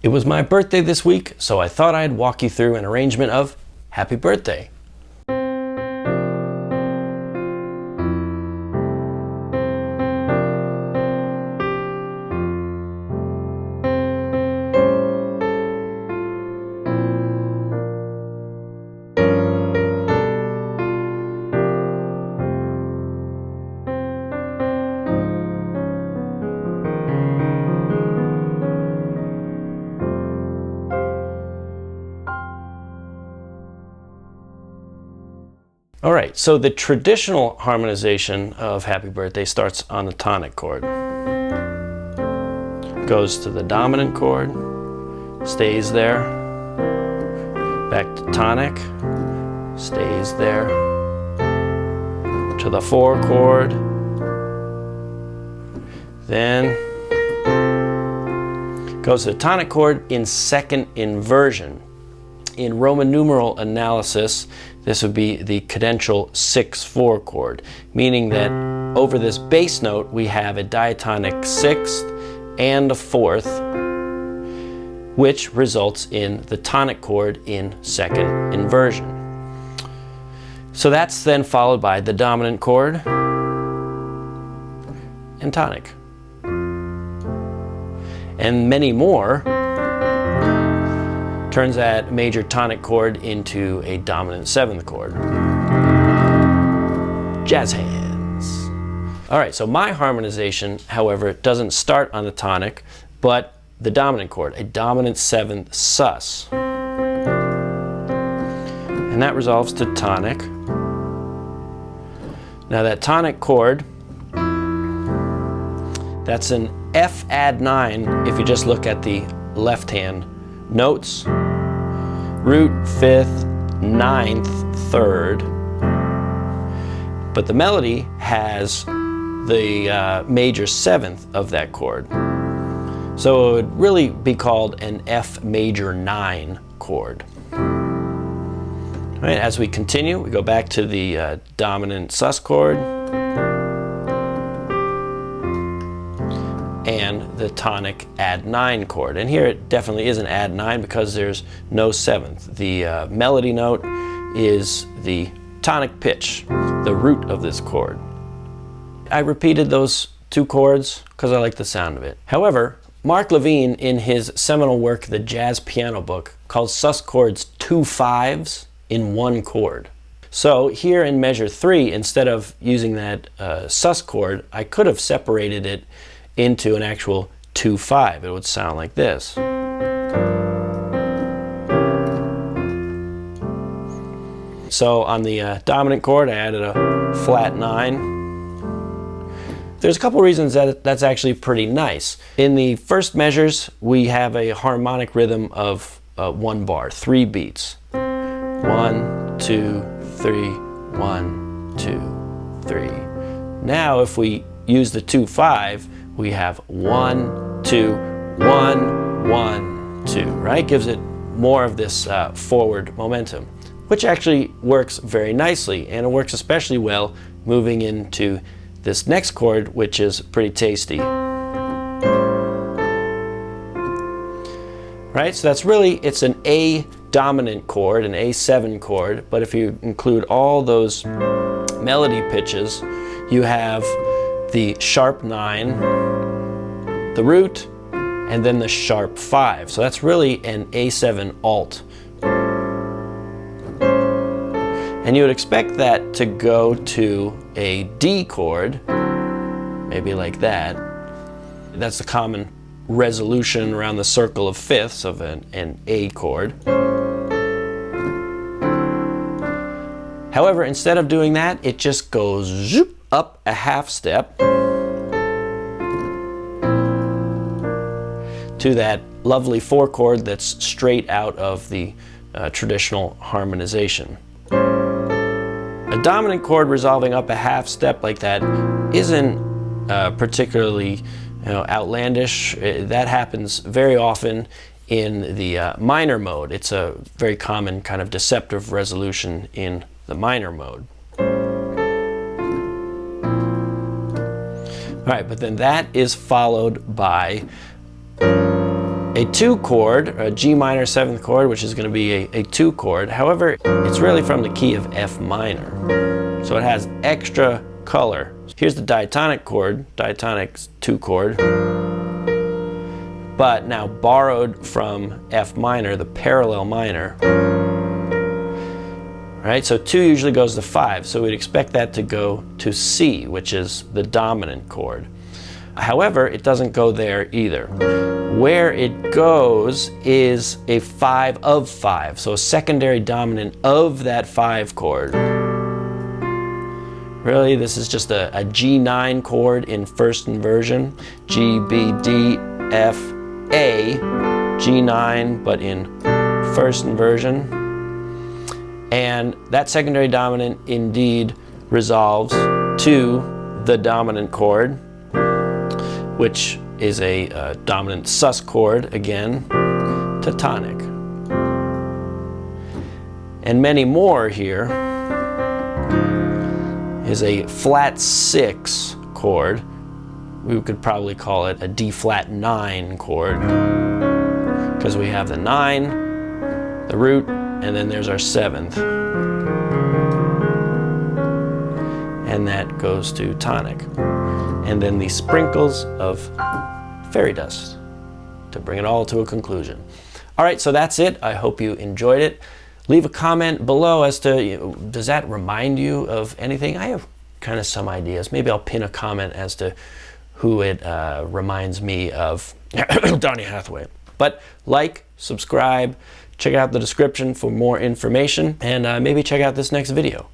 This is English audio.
It was my birthday this week, so I thought I'd walk you through an arrangement of Happy Birthday. Alright, so the traditional harmonization of Happy Birthday starts on the tonic chord. Goes to the dominant chord, stays there, back to tonic, stays there, to the 4 chord, then goes to the tonic chord in second inversion. In Roman numeral analysis, this would be the cadential 6/4 chord, meaning that over this bass note we have a diatonic 6th and a 4th, which results in the tonic chord in second inversion. So that's then followed by the dominant chord and tonic. And many more. Turns that major tonic chord into a dominant 7th chord. Jazz hands. Alright, so my harmonization, however, doesn't start on the tonic, but the dominant chord, a dominant 7th sus. And that resolves to tonic. Now that tonic chord, that's an F add 9 if you just look at the left hand notes, root 5th, 9th, 3rd, but the melody has the major 7th of that chord. So it would really be called an F major 9 chord. All right, as we continue, we go back to the dominant sus chord and the tonic add 9 chord. And here it definitely is an add 9 because there's no 7th. The melody note is the tonic pitch, the root of this chord. I repeated those 2 chords because I like the sound of it. However, Mark Levine in his seminal work, The Jazz Piano Book, calls sus chords 2 5s in 1 chord. So here in measure 3, instead of using that sus chord, I could have separated it into an actual 2/5. It would sound like this. So on the dominant chord, I added a flat 9. There's a couple reasons that that's actually pretty nice. In the first measures, we have a harmonic rhythm of 1 bar, 3 beats. 1, 2, 3, 1, 2, 3. Now if we use the 2/5, we have 1, 2, 1, 1, 2, right? Gives it more of this forward momentum, which actually works very nicely, and it works especially well moving into this next chord, which is pretty tasty. Right, so that's really, it's an A dominant chord, an A7 chord, but if you include all those melody pitches, you have the sharp 9, the root, and then the sharp 5. So that's really an A7 alt. And you would expect that to go to a D chord, maybe like that. That's the common resolution around the circle of fifths of an A chord. However, instead of doing that, it just goes zoop up a half step to that lovely 4 chord that's straight out of the traditional harmonization. A dominant chord resolving up a half step like that isn't particularly outlandish. That happens very often in the minor mode. It's a very common kind of deceptive resolution in the minor mode. All right, but then that is followed by a 2 chord, a G minor 7th chord, which is going to be a 2 chord. However, it's really from the key of F minor. So it has extra color. Here's the diatonic chord, diatonic 2 chord, but now borrowed from F minor, the parallel minor. Right, so 2 usually goes to 5, so we'd expect that to go to C, which is the dominant chord. However, it doesn't go there either. Where it goes is a 5 of 5, so a secondary dominant of that 5 chord. Really, this is just a G9 chord in first inversion. G, B, D, F, A, G9, but in first inversion. And that secondary dominant indeed resolves to the dominant chord, which is a dominant sus chord, again, to tonic. And many more here is a flat 6 chord. We could probably call it a D flat 9 chord, because we have the 9, the root, and then there's our 7th. And that goes to tonic. And then the sprinkles of fairy dust to bring it all to a conclusion. All right, so that's it. I hope you enjoyed it. Leave a comment below as to, does that remind you of anything? I have kind of some ideas. Maybe I'll pin a comment as to who it reminds me of. Donny Hathaway. But like, subscribe, check out the description for more information, and maybe check out this next video.